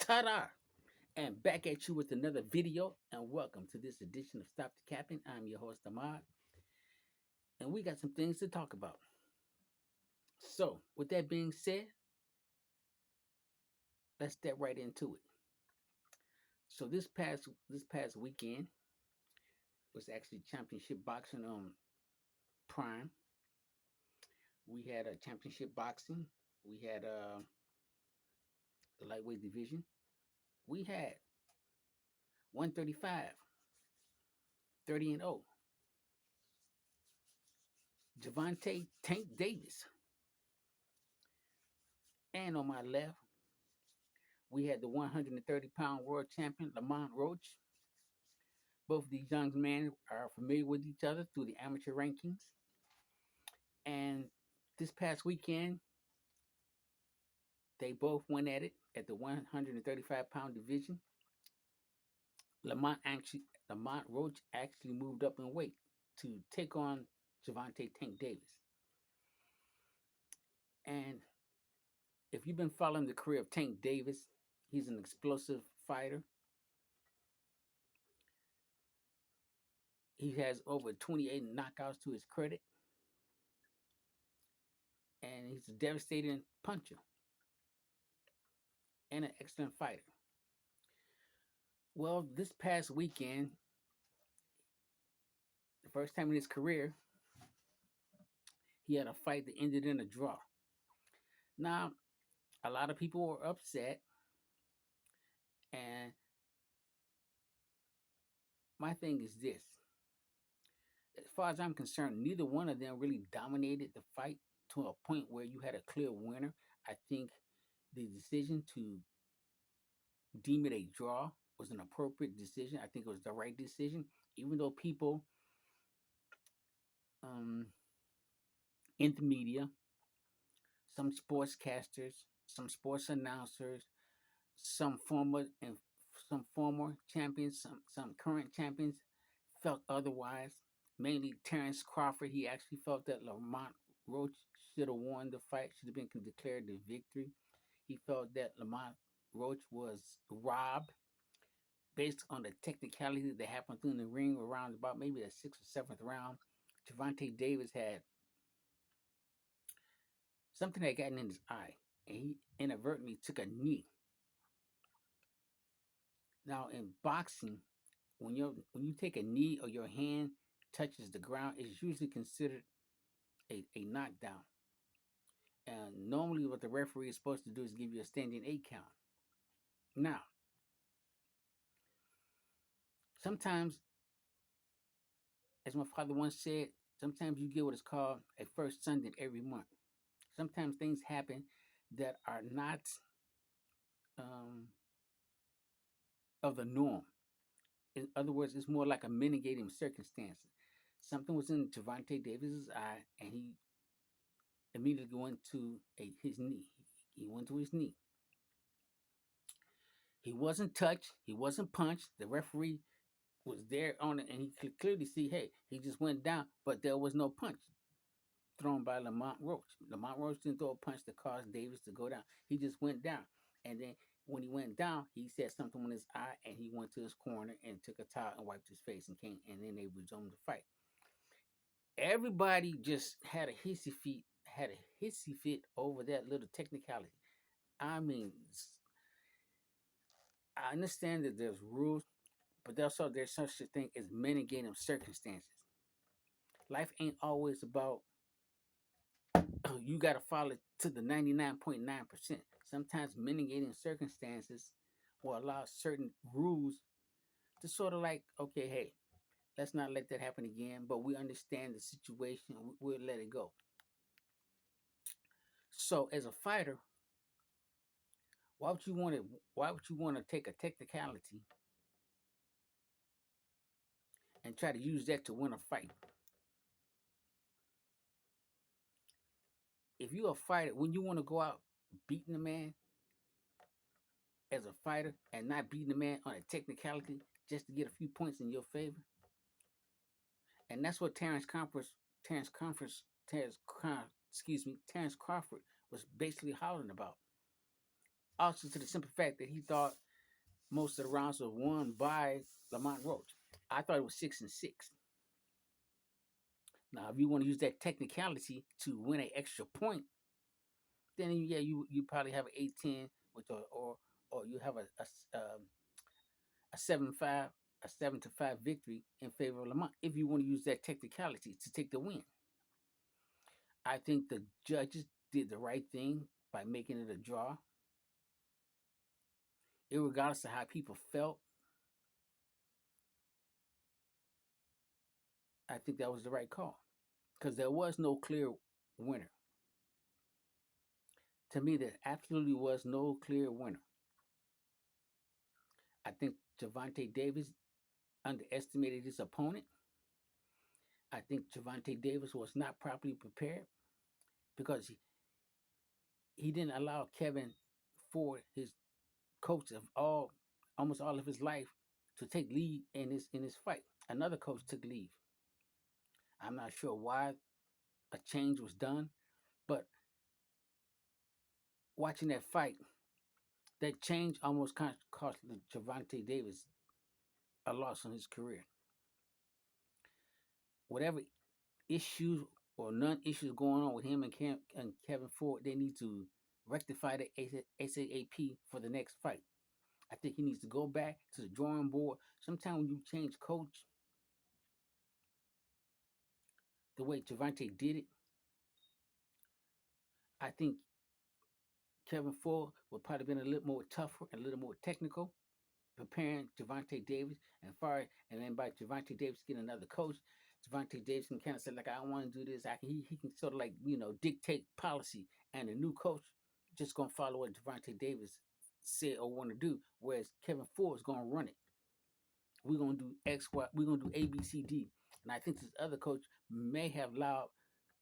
Ta-da! And back at you with another video, and welcome to this edition of Stop the Capping. I'm your host, Ahmad, and we got some things to talk about. So, with that being said, let's step right into it. So, this past weekend was actually championship boxing on Prime. We had a championship boxing. We had the lightweight division. We had 135, 30 and 0. Gervonta Tank Davis. And on my left, we had the 130-pound world champion, Lamont Roach. Both of these young men are familiar with each other through the amateur rankings. And this past weekend, they both went at it at the 135-pound division. Lamont Roach actually moved up in weight to take on Gervonta Tank Davis. And if you've been following the career of Tank Davis, he's an explosive fighter. He has over 28 knockouts to his credit, and he's a devastating puncher and an excellent fighter. Well, this past weekend, the first time in his career, he had a fight that ended in a draw. Now, a lot of people were upset, and my thing is this. As far as I'm concerned, neither one of them really dominated the fight to a point where you had a clear winner. I think the decision to deem it a draw was an appropriate decision. I think it was the right decision, even though people um, in the media, some sportscasters, some sports announcers, some former and some former champions, some current champions felt otherwise. Mainly Terrence Crawford, he actually felt that Lamont Roach should have won the fight, should have been declared the victory. He felt that Lamont Roach was robbed based on the technicality that happened through the ring around about maybe the sixth or seventh round. Gervonta Davis had something that got in his eye, and he inadvertently took a knee. Now in boxing, when you take a knee or your hand touches the ground, it's usually considered a knockdown. And normally, what the referee is supposed to do is give you a standing 8 count. Now, sometimes, as my father once said, sometimes you get what is called a first Sunday every month. Sometimes things happen that are not um, of the norm. In other words, it's more like a mitigating circumstance. Something was in Gervonta Davis's eye, and he immediately went to his knee. He went to his knee. He wasn't touched. He wasn't punched. The referee was there on it, and he could clearly see, hey, he just went down, but there was no punch thrown by Lamont Roach. Lamont Roach didn't throw a punch that caused Davis to go down. He just went down. And then when he went down, he said something in his eye, and he went to his corner and took a towel and wiped his face and came, and then they resumed the fight. Everybody just had a hissy fit over that little technicality. I mean, I understand that there's rules, but also there's such a thing as mitigating circumstances. Life ain't always about you got to follow it to the 99.9%. Sometimes mitigating circumstances will allow certain rules to sort of like, okay, hey, let's not let that happen again, but we understand the situation, we'll let it go. So as a fighter, why would you want to take a technicality and try to use that to win a fight? If you're a fighter, when you want to go out beating a man as a fighter and not beating a man on a technicality just to get a few points in your favor, and that's what Terrence Crawford was basically hollering about. Also, to the simple fact that he thought most of the rounds were won by Lamont Roach. I thought it was 6-6. Now, if you want to use that technicality to win an extra point, then yeah, you probably have an 8-10, which or you have a 7-5, a 7-5 victory in favor of Lamont. If you want to use that technicality to take the win, I think the judges did the right thing by making it a draw. Irregardless of how people felt, I think that was the right call because there was no clear winner. To me, there absolutely was no clear winner. I think Gervonta Davis underestimated his opponent. I think Gervonta Davis was not properly prepared because he didn't allow Kevin Ford, his coach of almost all of his life, to take lead in his fight. Another coach took leave. I'm not sure why a change was done, but watching that fight, that change almost cost Gervonta Davis a loss in his career. Whatever issues or non-issues going on with him and Kevin Ford, they need to rectify the SAAP for the next fight. I think he needs to go back to the drawing board. Sometimes when you change coach, the way Gervonta did it, I think Kevin Ford would probably been a little more tougher and a little more technical, preparing Gervonta Davis and then by Gervonta Davis getting another coach, Gervonta Davis can kind of say like I don't want to do this. He can sort of like dictate policy, and the new coach just gonna follow what Gervonta Davis said or want to do, whereas Kevin Ford is gonna run it. We're gonna do X, Y. We're gonna do A, B, C, D. And I think this other coach may have allowed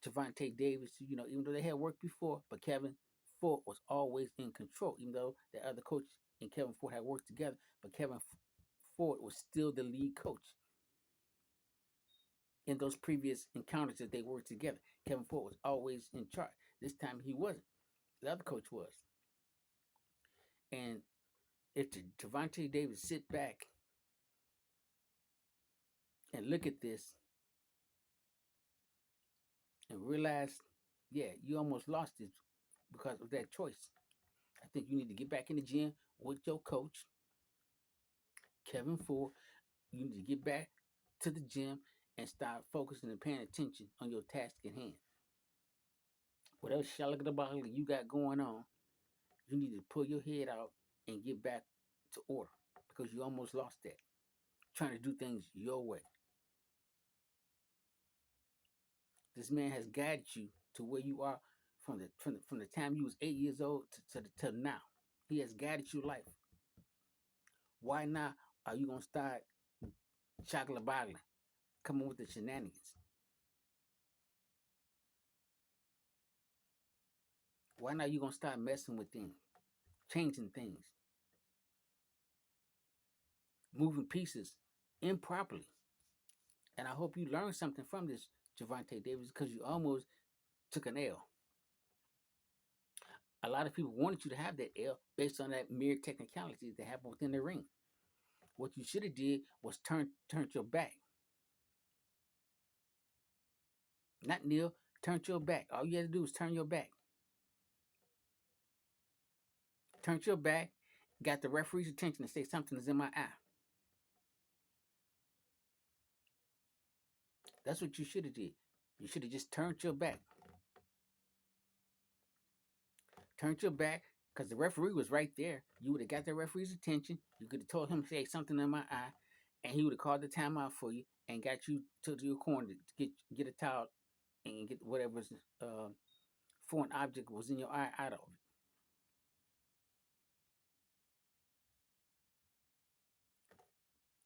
Gervonta Davis to, even though they had worked before, but Kevin Ford was always in control, even though the other coach and Kevin Ford had worked together, but Kevin Ford was still the lead coach in those previous encounters that they worked together. Kevin Ford was always in charge. This time he wasn't. The other coach was. And if Gervonta Davis sit back and look at this and realize, yeah, you almost lost it because of that choice. I think you need to get back in the gym with your coach, Kevin Ford. You need to get back to the gym and start focusing and paying attention on your task at hand. Whatever shalakadabali you got going on, you need to pull your head out and get back to order because you almost lost that. Trying to do things your way. This man has guided you to where you are from the time you was 8 years old to now. He has guided your life. Why now are you gonna start chocolate bottling, coming with the shenanigans? Why now you gonna start messing with things, changing things, moving pieces improperly? And I hope you learned something from this, Gervonta Davis, because you almost took an L. A lot of people wanted you to have that L based on that mere technicality that happened within the ring. What you should have did was turned your back. Not kneel, turned your back. All you had to do was turn your back. Turned your back, got the referee's attention and say something is in my eye. That's what you should have did. You should have just turned your back. Turned your back because the referee was right there. You would have got the referee's attention. You could have told him to say something in my eye, and he would have called the timeout for you and got you to your corner to get a towel and get whatever foreign object was in your eye out of it.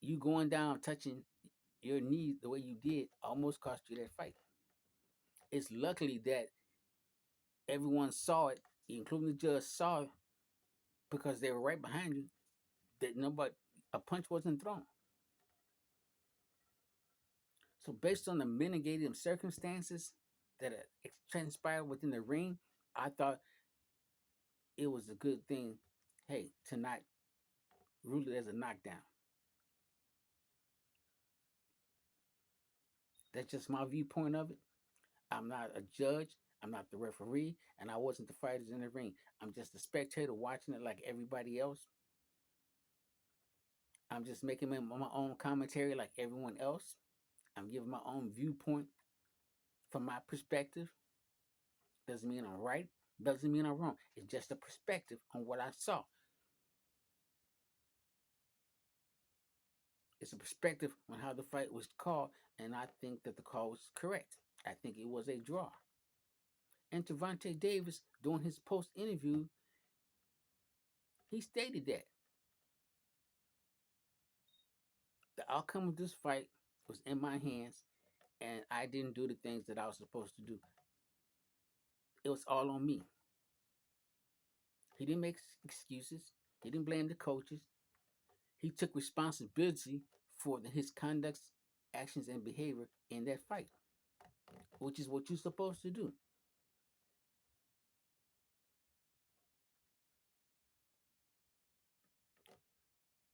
You going down, touching your knees the way you did, almost cost you that fight. It's luckily that everyone saw it, including the judge saw it, because they were right behind you. That nobody a punch wasn't thrown. So based on the mitigating circumstances that transpired within the ring, I thought it was a good thing hey, tonight, rule it as a knockdown. That's just my viewpoint of it. I'm not a judge. I'm not the referee, and I wasn't the fighters in the ring. I'm just a spectator watching it like everybody else. I'm just making my own commentary like everyone else. I'm giving my own viewpoint from my perspective. Doesn't mean I'm right. Doesn't mean I'm wrong. It's just a perspective on what I saw. It's a perspective on how the fight was called, and I think that the call was correct. I think it was a draw. And Gervonta Davis, during his post interview, he stated that the outcome of this fight was in my hands, and I didn't do the things that I was supposed to do. It was all on me. He didn't make excuses. He didn't blame the coaches. He took responsibility for his conduct, actions, and behavior in that fight, which is what you're supposed to do.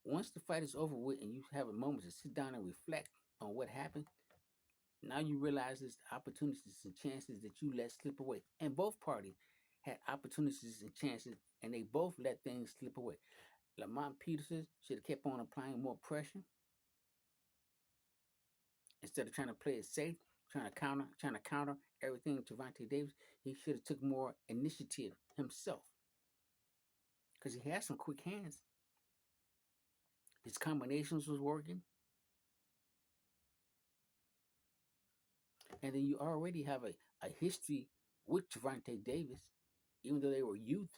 Once the fight is over with and you have a moment to sit down and reflect on what happened, now you realize there's opportunities and chances that you let slip away. And both parties had opportunities and chances, and they both let things slip away. Lamont Peterson should have kept on applying more pressure instead of trying to play it safe, trying to counter everything to Gervonta Davis. He should have took more initiative himself because he had some quick hands. His combinations was working, and then you already have a history with Gervonta Davis, even though they were youth.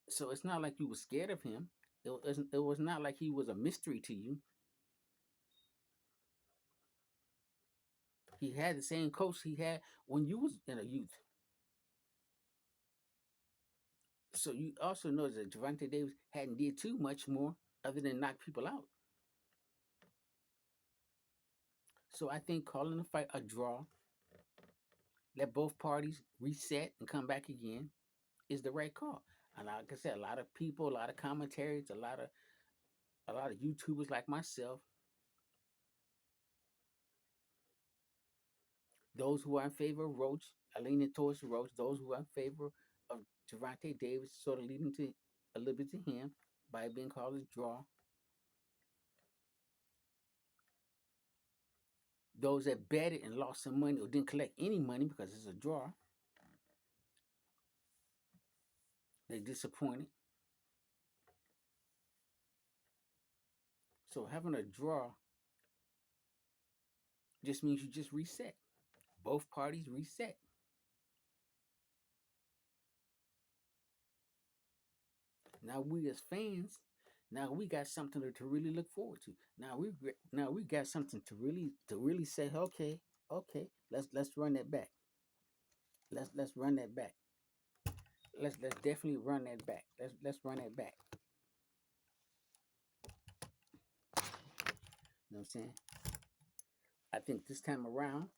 So it's not like you were scared of him. It was not like he was a mystery to you. He had the same coach he had when you was in a youth. So you also know that Gervonta Davis hadn't did too much more other than knock people out. So I think calling the fight a draw, let both parties reset and come back again, is the right call. And like I said, a lot of people, a lot of commentaries, a lot of YouTubers like myself, those who are in favor of Roach are leaning towards Roach. Those who are in favor of Gervonta Davis sort of leading to a little bit to him by being called a draw. Those that betted and lost some money or didn't collect any money because it's a draw, they disappointed. So having a draw just means you just reset. Both parties reset. Now we as fans, now we got something to really look forward to. Now we got something to really say, okay, okay, let's run that back. Let's run that back. Let's definitely run that back. Let's run that back. You know what I'm saying? I think this time around,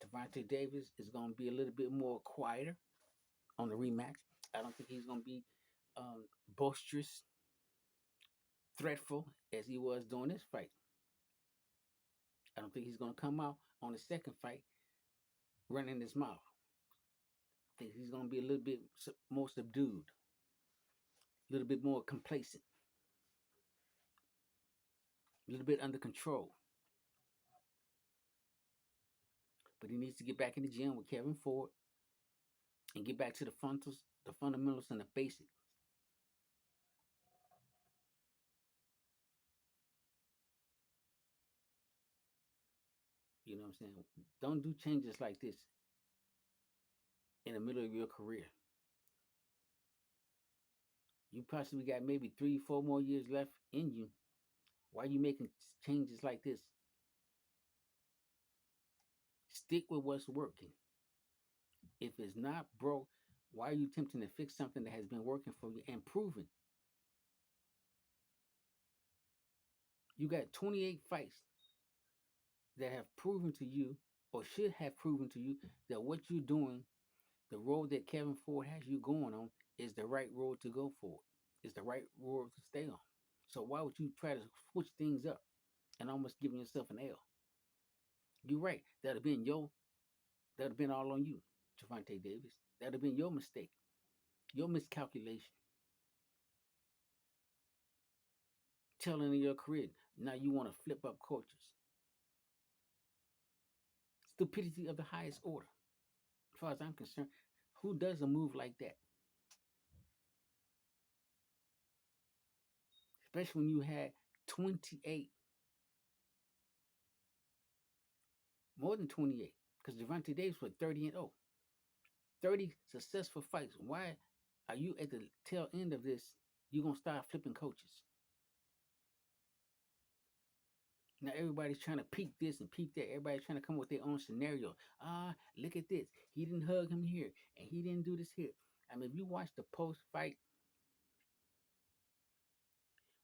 Gervonta Davis is going to be a little bit more quieter on the rematch. I don't think he's going to be um, boisterous, threatful as he was during this fight. I don't think he's going to come out on the second fight running his mouth. I think he's going to be a little bit more subdued, a little bit more complacent, a little bit under control. But he needs to get back in the gym with Kevin Ford and get back to the fundamentals and the basics. You know what I'm saying? Don't do changes like this in the middle of your career. You possibly got maybe 3, 4 more years left in you. Why are you making changes like this? Stick with what's working. If it's not broke, why are you attempting to fix something that has been working for you and proven? You got 28 fights that have proven to you or should have proven to you that what you're doing, the road that Kevin Ford has you going on, is the right road to go for. Is the right road to stay on. So why would you try to switch things up and almost giving yourself an L? You're right. That'd have been all on you, Gervonta Davis. That'd have been your mistake, your miscalculation, telling in your career. Now you want to flip up coaches. Stupidity of the highest order. As far as I'm concerned, who does a move like that? Especially when you had 28, more than 28, because Gervonta Davis was 30-0, 30 successful fights. Why are you at the tail end of this? You're gonna start flipping coaches. Now everybody's trying to peep this and peep that. Everybody's trying to come up with their own scenario. Look at this. He didn't hug him here, and he didn't do this here. I mean, if you watch the post-fight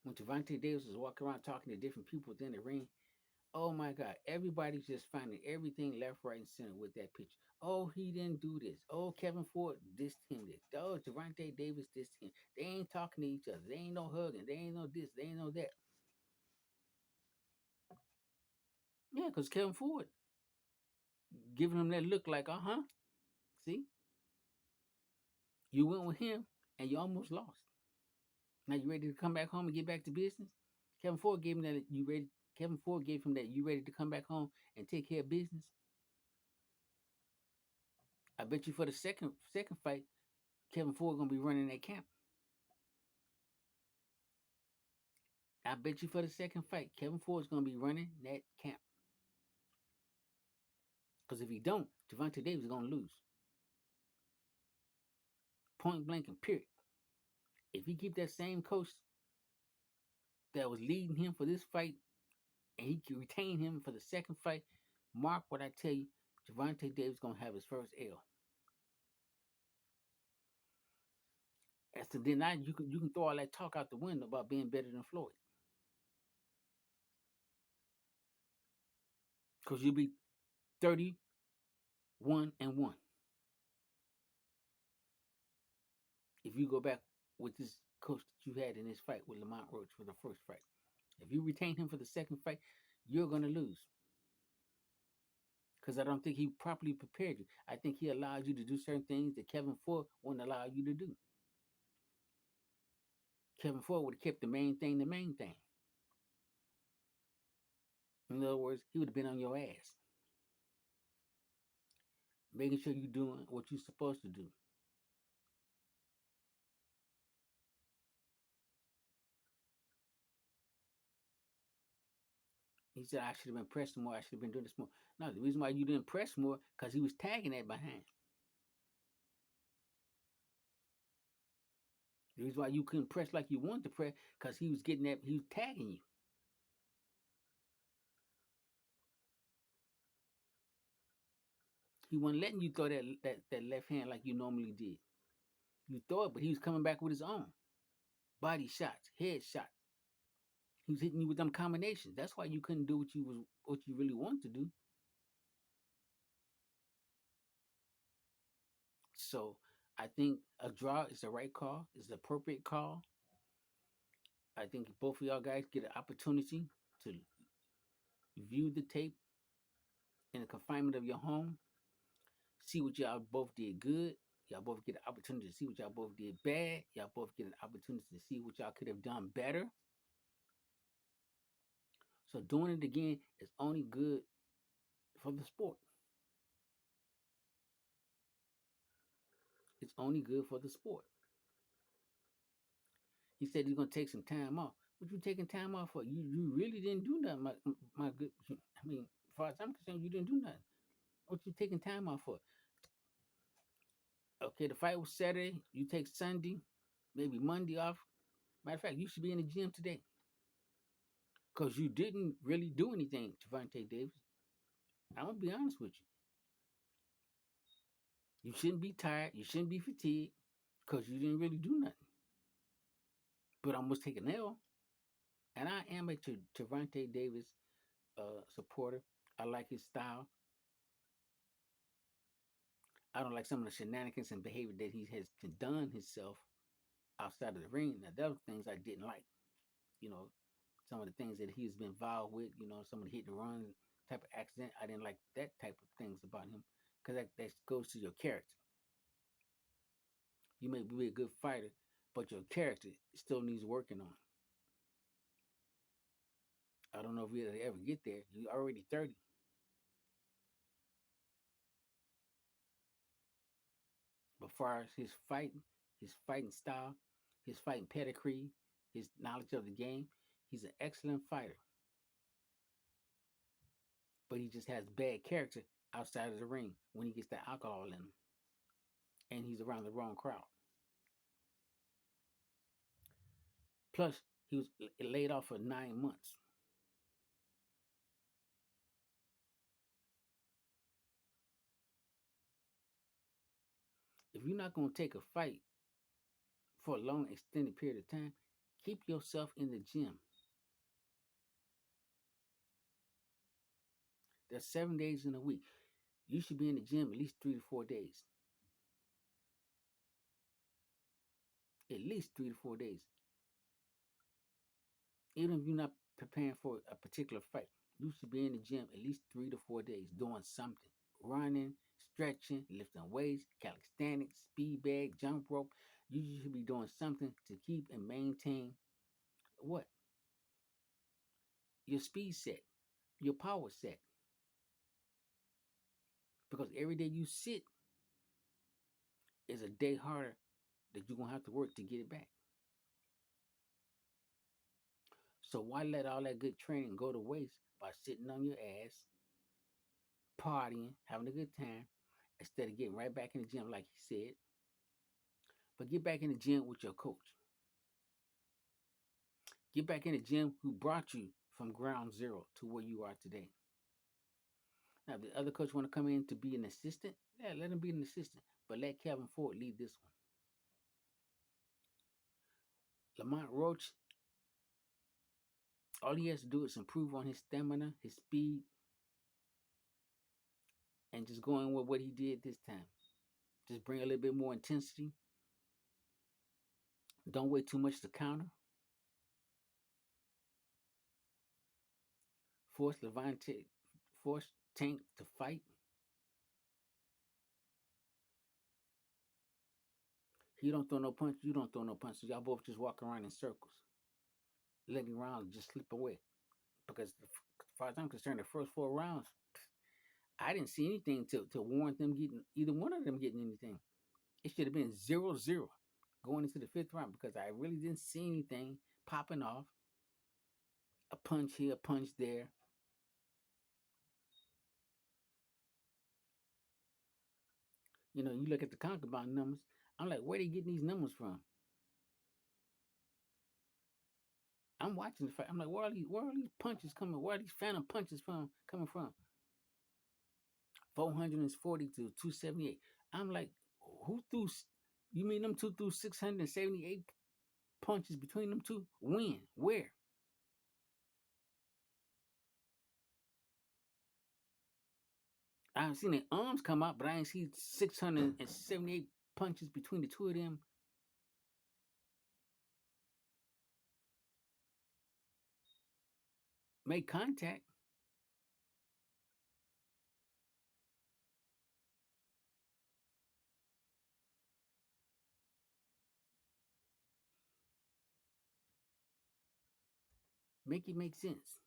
when Gervonta Davis was walking around talking to different people within the ring, oh my God, everybody's just finding everything left, right, and center with that picture. Oh, he didn't do this. Oh, Kevin Ford dissed him this. Oh, Gervonta Davis dissed him. They ain't talking to each other. They ain't no hugging. They ain't no this. They ain't no that. Yeah, because Kevin Ford giving him that look like, see, you went with him and you almost lost. Now you ready to come back home and get back to business? Kevin Ford gave him that you ready. Kevin Ford gave him that you ready to come back home and take care of business. I bet you for the second fight, Kevin Ford gonna be running that camp. I bet you for the second fight, Kevin Ford's gonna be running that camp. Because if he don't, Gervonta Davis is gonna lose. Point blank and period. If he keep that same coach that was leading him for this fight, and he can retain him for the second fight, mark what I tell you, Gervonta Davis gonna have his first L. And so then you can throw all that talk out the window about being better than Floyd. Because you'll be 31-1 if you go back with this coach that you had in this fight with Lamont Roach for the first fight. If you retain him for the second fight, you're gonna lose. Because I don't think he properly prepared you. I think he allowed you to do certain things that Kevin Ford wouldn't allow you to do. Kevin Ford would have kept the main thing the main thing. In other words, he would have been on your ass, making sure you're doing what you're supposed to do. He said, I should have been pressing more. I should have been doing this more. No, the reason why you didn't press more, because he was tagging that behind. The reason why you couldn't press like you wanted to press, because he was getting that, he was tagging you. He wasn't letting you throw that left hand like you normally did. You throw it, but he was coming back with his own. Body shots, head shots. He was hitting you with them combinations. That's why you couldn't do what you really wanted to do. So I think a draw is the right call, is the appropriate call. I think both of y'all guys get an opportunity to view the tape in the confinement of your home, see what y'all both did good. Y'all both get an opportunity to see what y'all both did bad. Y'all both get an opportunity to see what y'all could have done better. So doing it again is only good for the sport. It's only good for the sport. He said he's gonna take some time off. What you taking time off for? You really didn't do nothing, my good. I mean, as far as I'm concerned, you didn't do nothing. What you taking time off for? Okay, the fight was Saturday. You take Sunday, maybe Monday off. Matter of fact, you should be in the gym today because you didn't really do anything, Gervonta Davis. I'm gonna be honest with you. You shouldn't be tired. You shouldn't be fatigued because you didn't really do nothing. But I must take an L, and I am a Gervonta Davis supporter. I like his style. I don't like some of the shenanigans and behavior that he has done himself outside of the ring. Now, there were things I didn't like. You know, some of the things that he's been involved with. You know, some of the hit and run type of accident. I didn't like that type of things about him because that goes to your character. You may be a good fighter, but your character still needs working on. I don't know if you'll ever get there. You're already 30. But far as his fighting style, his fighting pedigree, his knowledge of the game, he's an excellent fighter. But he just has bad character outside of the ring when he gets that alcohol in him and he's around the wrong crowd. Plus, he was laid off for 9 months. If you're not going to take a fight for a long, extended period of time, keep yourself in the gym. There's 7 days in a week. You should be in the gym at least 3 to 4 days. At least 3 to 4 days. Even if you're not preparing for a particular fight, you should be in the gym at least 3 to 4 days doing something. Running, stretching, lifting weights, calisthenics, speed bag, jump rope. You should be doing something to keep and maintain what? Your speed set, your power set. Because every day you sit is a day harder that you're gonna have to work to get it back. So why let all that good training go to waste by sitting on your ass, partying, having a good time, instead of getting right back in the gym like he said? But get back in the gym with your coach. Get back in the gym who brought you from ground zero to where you are today. Now, if the other coach want to come in to be an assistant, yeah, let him be an assistant. But let Kevin Ford lead this one. Lamont Roach, all he has to do is improve on his stamina, his speed, and just going with what he did this time. Just bring a little bit more intensity. Don't wait too much to counter. Force Levante, force Tank to fight. He don't throw no punch. You don't throw no punches. Y'all both just walk around in circles, letting rounds just slip away. Because as far as I'm concerned, the first 4 rounds, I didn't see anything to warrant them getting either one of them getting anything. It should have been 0-0 going into the fifth round because I really didn't see anything popping off. A punch here, a punch there. You know, you look at the concubine numbers. I'm like, where they getting these numbers from? I'm watching the fight. I'm like, where are these punches coming? Where are these phantom punches coming from? 440 to 278. I'm like, who threw? You mean them two threw 678 punches between them two? When? Where? I've seen their arms come out, but I ain't seen 678 punches between the two of them. Make contact. Make it make sense.